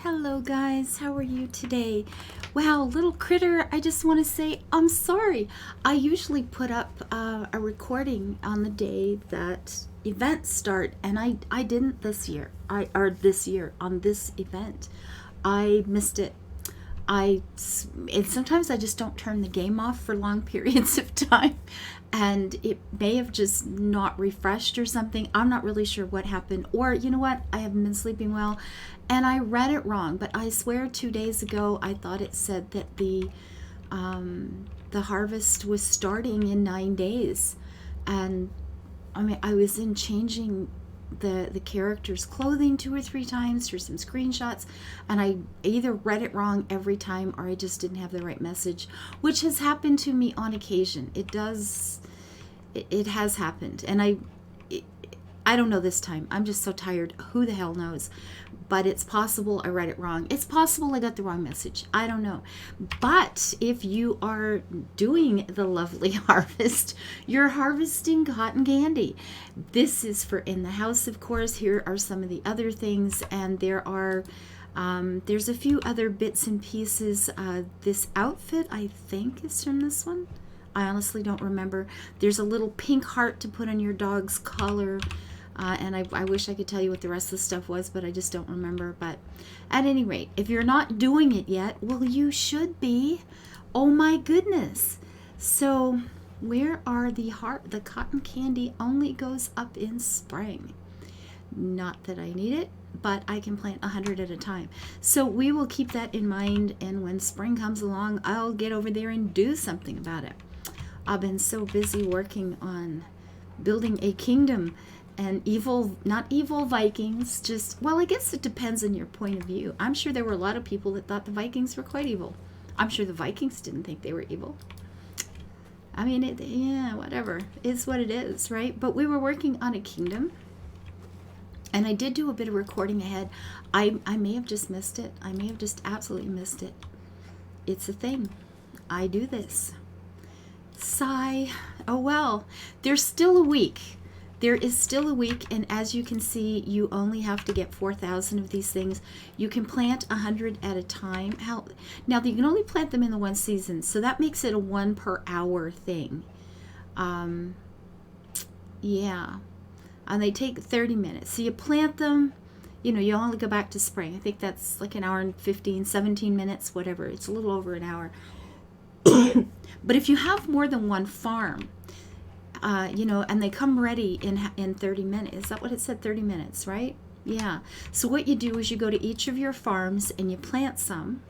Hello guys, how are you today? Wow, little critter, I just want to say I'm sorry. I usually put up a recording on the day that events start, and I didn't this year. This year on this event. I missed it. And sometimes I just don't turn the game off for long periods of time, and it may have just not refreshed or something. I'm not really sure what happened, or you know what, I haven't been sleeping well and I read it wrong. But I swear 2 days ago I thought it said that the harvest was starting in 9 days, and I mean, I was in changing the character's clothing 2 or 3 times for some screenshots, and I either read it wrong every time or I just didn't have the right message, which has happened to me on occasion. It has happened, and I don't know this time. I'm just so tired. Who the hell knows? But it's possible I read it wrong. It's possible I got the wrong message. I don't know. But if you are doing the lovely harvest, you're harvesting cotton candy. This is for in the house, of course. Here are some of the other things, and there's a few other bits and pieces. This outfit, I think, is from this one. I honestly don't remember. There's a little pink heart to put on your dog's collar. And I wish I could tell you what the rest of the stuff was, but I just don't remember. But at any rate, if you're not doing it yet, well, you should be. Oh my goodness. So where are the cotton candy only goes up in spring. Not that I need it, but I can plant 100 at a time. So we will keep that in mind, and when spring comes along, I'll get over there and do something about it. I've been so busy working on building a kingdom. And not evil Vikings, just, well, I guess it depends on your point of view. I'm sure there were a lot of people that thought the Vikings were quite evil. I'm sure the Vikings didn't think they were evil. I mean, yeah, whatever. It's what it is, right? But we were working on a kingdom, and I did do a bit of recording ahead. I may have just missed it. I may have just absolutely missed it. It's a thing. I do this. Sigh. Oh, well, there's still a week. There is still a week, and as you can see, you only have to get 4,000 of these things. You can plant 100 at a time. Now, you can only plant them in the one season, so that makes it a 1 per hour thing. Yeah, and they take 30 minutes. So you plant them, you only go back to spring. I think that's like an hour and 15, 17 minutes, whatever. It's a little over an hour. But if you have more than one farm, and they come ready in 30 minutes. Is that what it said? 30 minutes, right? Yeah. So what you do is you go to each of your farms and you plant some.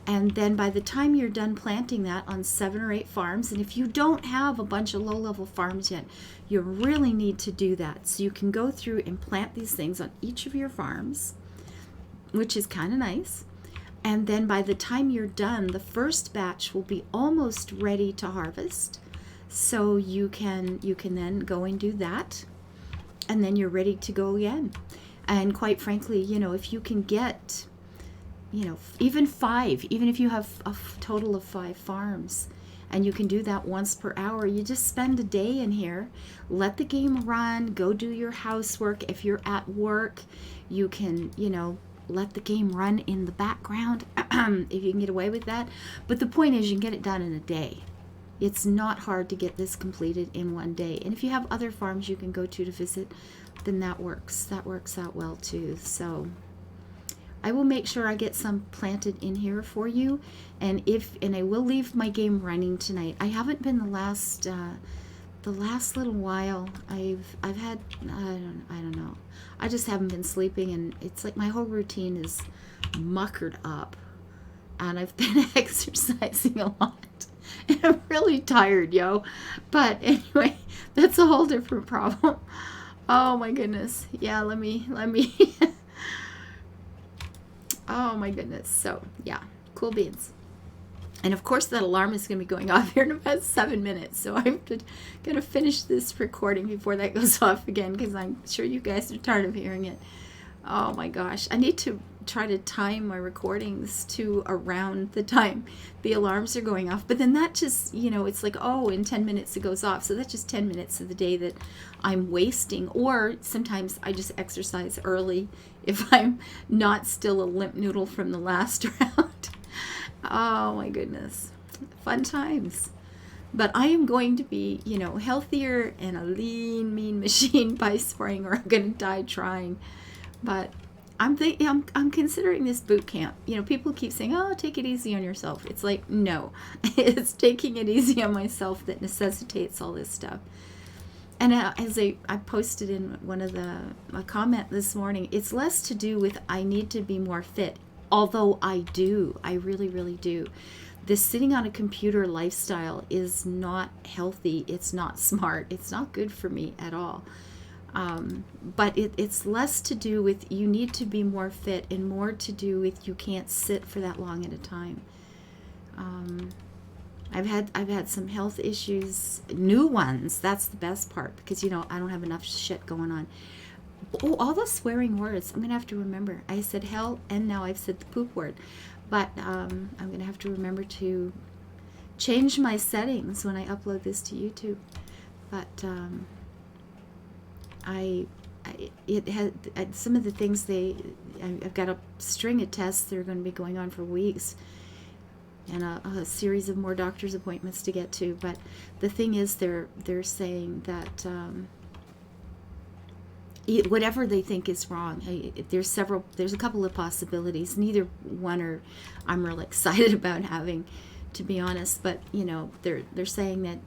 And then by the time you're done planting that on 7 or 8 farms, and if you don't have a bunch of low-level farms yet, you really need to do that. So you can go through and plant these things on each of your farms, which is kind of nice. And then by the time you're done, the first batch will be almost ready to harvest. So you can then go and do that, and then you're ready to go again. And quite frankly, if you can get, even 5, even if you have a total of 5 farms, and you can do that once per hour, you just spend a day in here, let the game run, go do your housework. If you're at work, you can, let the game run in the background, if you can get away with that. But the point is, you can get it done in a day. It's not hard to get this completed in one day. And if you have other farms you can go to visit, then that works. That works out well too. So I will make sure I get some planted in here for you. And I will leave my game running tonight. I haven't been the last little while. I've had, I don't know. I just haven't been sleeping, and it's like my whole routine is muckered up. And I've been exercising a lot. And I'm really tired, yo. But anyway, that's a whole different problem. Oh my goodness. Yeah, let me. Oh my goodness. So yeah, cool beans. And of course that alarm is going to be going off here in about 7 minutes. So I'm going to finish this recording before that goes off again, because I'm sure you guys are tired of hearing it. Oh my gosh. I need to try to time my recordings to around the time the alarms are going off. But then that just, it's like, oh, in 10 minutes it goes off. So that's just 10 minutes of the day that I'm wasting. Or sometimes I just exercise early if I'm not still a limp noodle from the last round. Oh my goodness. Fun times. But I am going to be, healthier and a lean, mean machine by spring, or I'm going to die trying. But I'm considering this boot camp. People keep saying, oh, take it easy on yourself. It's like, no, it's taking it easy on myself that necessitates all this stuff. And as I posted in one of my comment this morning, it's less to do with I need to be more fit. Although I really, really do. This sitting on a computer lifestyle is not healthy. It's not smart. It's not good for me at all. But it's less to do with you need to be more fit and more to do with you can't sit for that long at a time. I've had some health issues, new ones. That's the best part because, I don't have enough shit going on. Oh, all the swearing words. I'm going to have to remember. I said hell and now I've said the poop word. But I'm going to have to remember to change my settings when I upload this to YouTube. But it had some of the things I've got a string of tests that are going to be going on for weeks, and a series of more doctor's appointments to get to. But the thing is, they're saying that whatever they think is wrong, there's a couple of possibilities. Neither one I'm real excited about having, to be honest. But they're saying that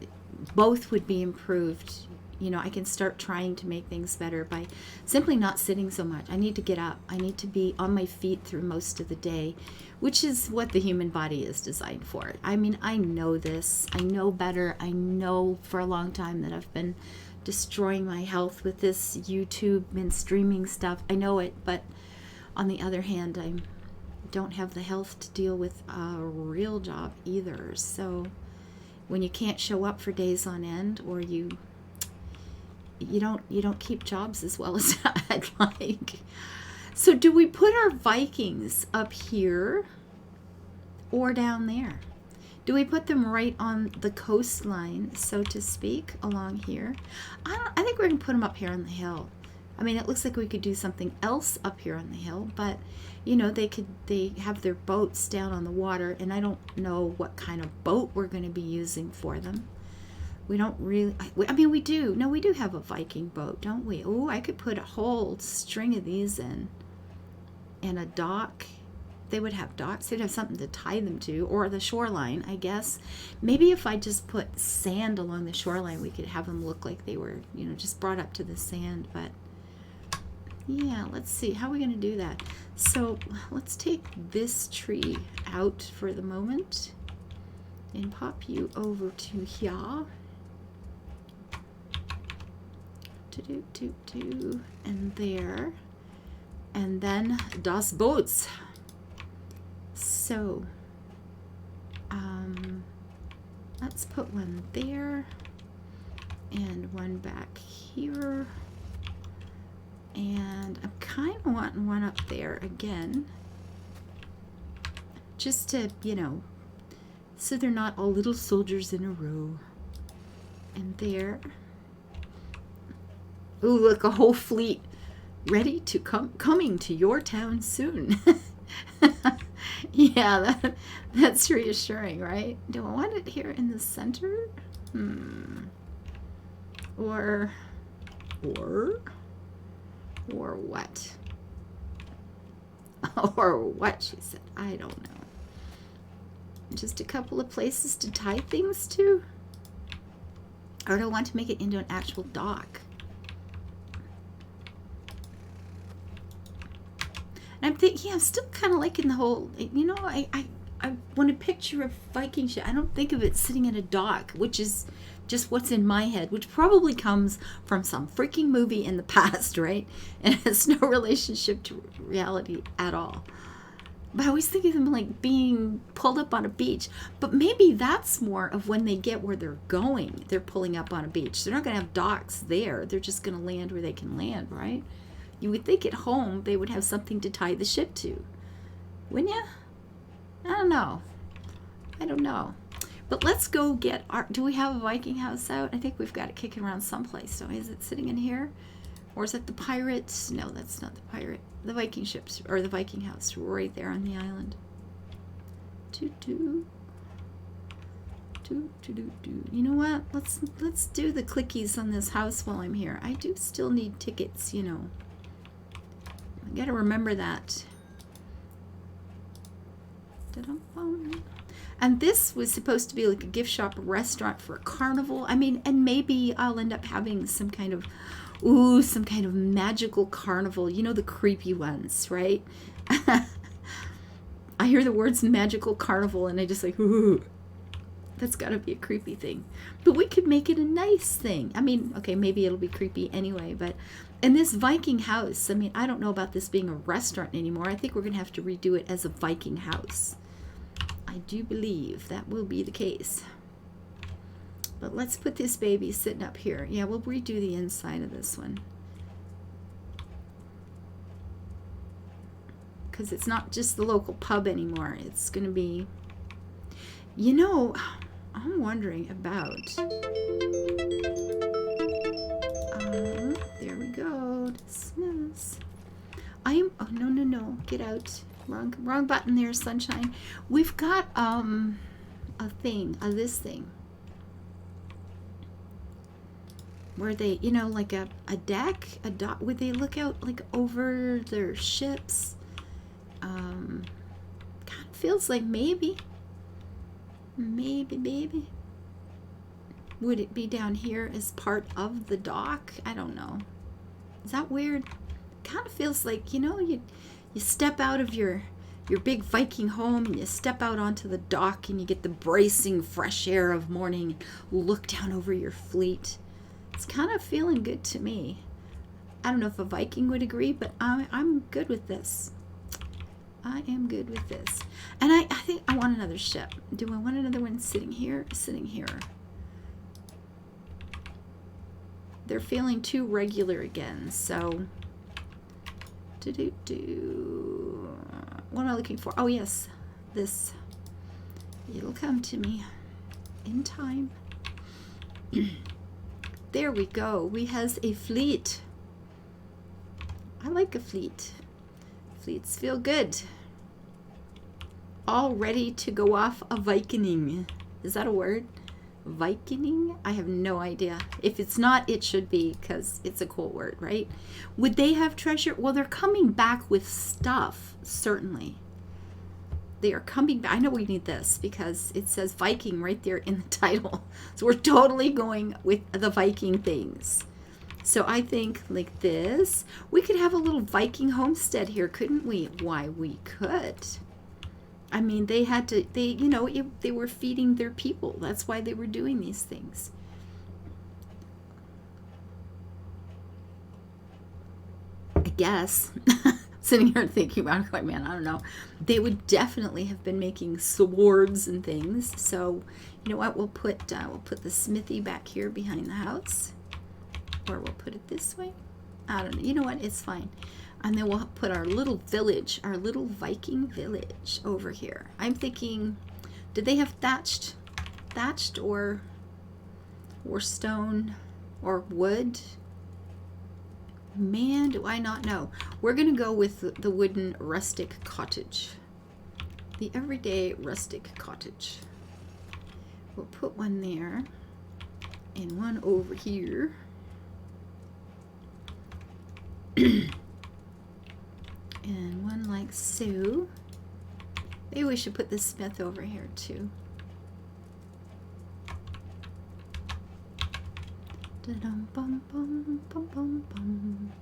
both would be improved. I can start trying to make things better by simply not sitting so much. I need to get up. I need to be on my feet through most of the day, which is what the human body is designed for. I mean, I know this. I know better. I know for a long time that I've been destroying my health with this YouTube and streaming stuff. I know it, but on the other hand, I don't have the health to deal with a real job either. So when you can't show up for days on end, or you don't keep jobs as well as I'd like. So do we put our Vikings up here or down there? Do we put them right on the coastline, so to speak, along here? I think we're going to put them up here on the hill. I mean, it looks like we could do something else up here on the hill, but they have their boats down on the water, and I don't know what kind of boat we're going to be using for them. We don't really, we do. No, we do have a Viking boat, don't we? Oh, I could put a whole string of these in, and a dock. They would have docks. They'd have something to tie them to, or the shoreline, I guess. Maybe if I just put sand along the shoreline, we could have them look like they were, just brought up to the sand. But yeah, let's see. How are we going to do that? So let's take this tree out for the moment and pop you over to here. And there. And then das Boots. So, let's put one there and one back here. And I'm kind of wanting one up there again. Just to, so they're not all little soldiers in a row. And there. Ooh, look, a whole fleet ready to coming to your town soon. Yeah, that's reassuring, right? Do I want it here in the center? Or what? Or what, she said. I don't know. Just a couple of places to tie things to? Or do I want to make it into an actual dock? And I'm thinking, I'm still kind of liking the whole, I want to picture a Viking ship. I don't think of it sitting in a dock, which is just what's in my head, which probably comes from some freaking movie in the past, right? And it has no relationship to reality at all. But I always think of them like being pulled up on a beach. But maybe that's more of when they get where they're going. They're pulling up on a beach. They're not going to have docks there. They're just going to land where they can land, right? You would think at home they would have something to tie the ship to. Wouldn't you? I don't know. I don't know. But let's go get our... Do we have a Viking house out? I think we've got it kicking around someplace. So is it sitting in here? Or is it the pirates? No, that's not the pirate. The Viking ships, or the Viking house, right there on the island. You know what? Let's do the clickies on this house while I'm here. I do still need tickets, you know. I gotta remember that. And this was supposed to be like a gift shop, a restaurant for a carnival. I mean, and maybe I'll end up having some kind of, some kind of magical carnival. You know, the creepy ones, right? I hear the words magical carnival and I just like, ooh, that's gotta be a creepy thing. But we could make it a nice thing. I mean, okay, maybe it'll be creepy anyway, but in this Viking house, I mean, I don't know about this being a restaurant anymore. I think we're gonna have to redo it as a Viking house. I do believe that will be the case. But let's put this baby sitting up here. Yeah, we'll redo the inside of this one. Because it's not just the local pub anymore. It's going to be... You know, I'm wondering about... there we go. Dismiss. Oh, no. Get out. Wrong button there, sunshine. We've got this thing where they, you know, like a deck, a dock, would they look out like over their ships? Kind of feels like maybe. Would it be down here as part of the dock? I don't know. Is that weird? Kind of feels like, you know, you step out of your big Viking home and you step out onto the dock and you get the bracing fresh air of morning, look down over your fleet. It's kind of feeling good to me. I don't know if a Viking would agree, but I'm good with this. I am good with this. And I think I want another ship. Do I want another one sitting here? Sitting here. They're feeling too regular again, so... What am I looking for? Oh, yes. This. It'll come to me in time. There we go. We has a fleet. I like a fleet. Fleets feel good. All ready to go off a Viking. Is that a word? Viking? I have no idea. If it's not, it should be, because it's a cool word, right? Would they have treasure? Well, they're coming back with stuff, certainly. They are coming back. I know we need this because it says Viking right there in the title. So we're totally going with the Viking things. So I think like this, we could have a little Viking homestead here, couldn't we? Why, we could. I mean, they had to, you know, they were feeding their people. That's why they were doing these things. I guess. Sitting here thinking about it, like, man, I don't know. They would definitely have been making swords and things. So, you know what? We'll put the smithy back here behind the house. Or we'll put it this way. I don't know. You know what? It's fine. And then we'll put our little village, our little Viking village over here. I'm thinking, did they have thatched or stone or wood? Man, do I not know. We're going to go with the wooden rustic cottage. The everyday rustic cottage. We'll put one there and one over here. And one like so. Maybe we should put the smith over here too. Da-dum bum bum bum bum bum.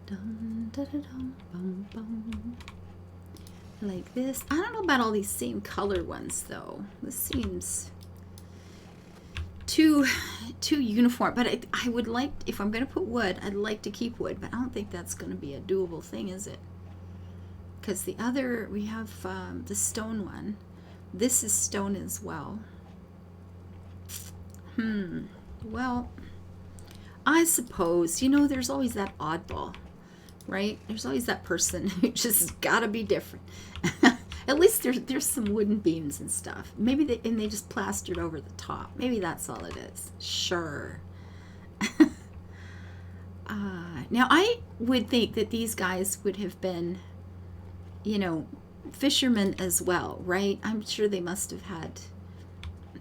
Dum da da dum bum bum. Like this. I don't know about all these same color ones though. This seems too uniform, but I would like, if I'm going to put wood, I'd like to keep wood, but I don't think that's going to be a doable thing, is it? Because the other, we have the stone one. This is stone as well. Well, I suppose, you know, there's always that oddball. right? There's always that person who just gotta be different. At least there's some wooden beams and stuff. Maybe they just plastered over the top. Maybe that's all it is. Sure. Now I would think that these guys would have been, you know, fishermen as well, right? I'm sure they must have had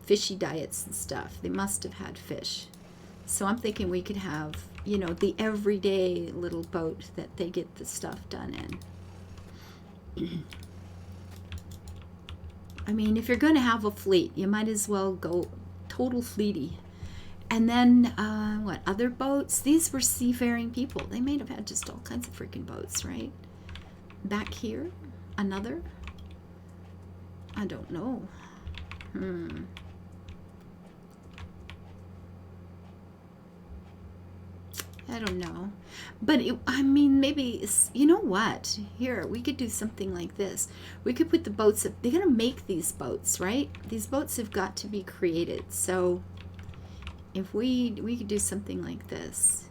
fishy diets and stuff. They must have had fish. So I'm thinking we could have, you know, the everyday little boat that they get the stuff done in. I mean, if you're going to have a fleet, you might as well go total fleety. And then, what, other boats? These were seafaring people. They may have had just all kinds of freaking boats, right? Back here, another? I don't know. I don't know. But, I mean, maybe, you know what? Here, we could do something like this. We could put the boats up. They're going to make these boats, right? These boats have got to be created. So, if we could do something like this.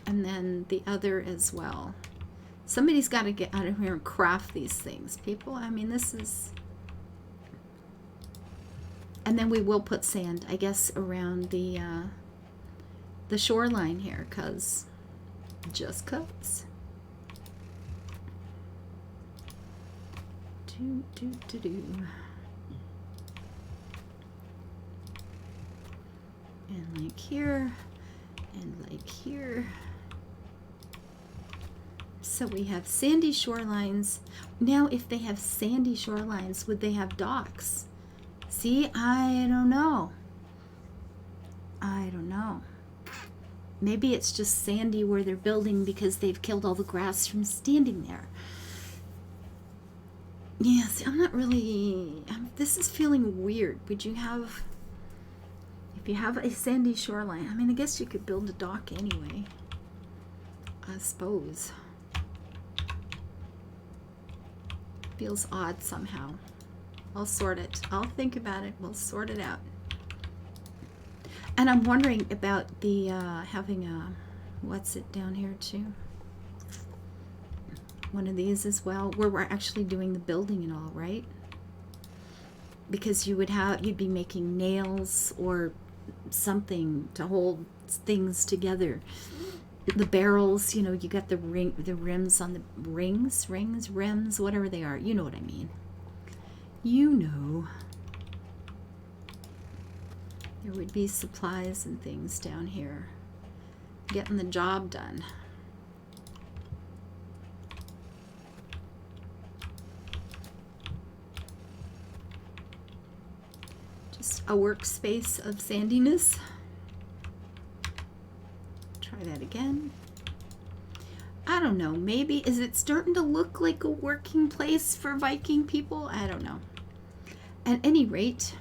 And then the other as well. Somebody's got to get out of here and craft these things, people. I mean, this is... And then we will put sand, I guess, around the shoreline here, because just cuts. And like here, and like here. So we have sandy shorelines. Now, if they have sandy shorelines, would they have docks? See, I don't know. I don't know. Maybe it's just sandy where they're building because they've killed all the grass from standing there. Yeah, see, I'm not really... this is feeling weird. Would you have... If you have a sandy shoreline, I mean, I guess you could build a dock anyway. I suppose. Feels odd somehow. I'll sort it. I'll think about it. We'll sort it out. And I'm wondering about the having a, what's it down here too? One of these as well, where we're actually doing the building and all, right? Because you'd be making nails or something to hold things together. The barrels, you know, you got the rims on the rims, whatever they are. You know what I mean. You know. There would be supplies and things down here. Getting the job done. Just a workspace of sandiness. Try that again. I don't know. Maybe, is it starting to look like a working place for Viking people? I don't know. At any rate,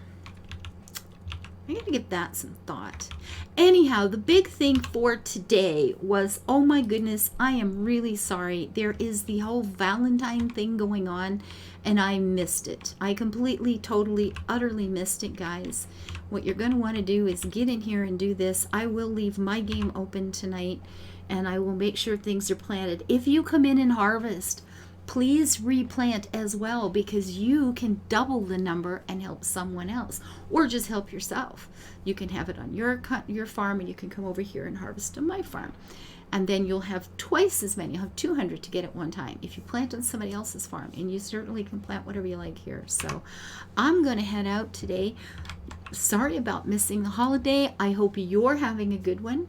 I'm going to give that some thought. Anyhow, the big thing for today was, oh my goodness, I am really sorry. There is the whole Valentine thing going on, and I missed it. I completely, totally, utterly missed it, guys. What you're going to want to do is get in here and do this. I will leave my game open tonight, and I will make sure things are planted. If you come in and harvest, please replant as well, because you can double the number and help someone else, or just help yourself. You can have it on your farm, and you can come over here and harvest on my farm, and then you'll have twice as many. You'll have 200 to get at one time if you plant on somebody else's farm, and you certainly can plant whatever you like here. So I'm going to head out today. Sorry about missing the holiday. I hope you're having a good one.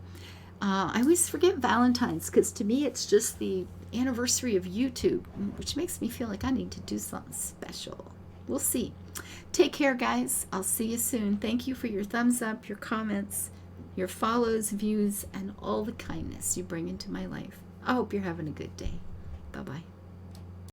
I always forget Valentine's, because to me it's just the anniversary of YouTube, which makes me feel like I need to do something special. We'll see. Take care, guys. I'll see you soon. Thank you for your thumbs up, your comments, your follows, views, and all the kindness you bring into my life. I hope you're having a good day. Bye-bye.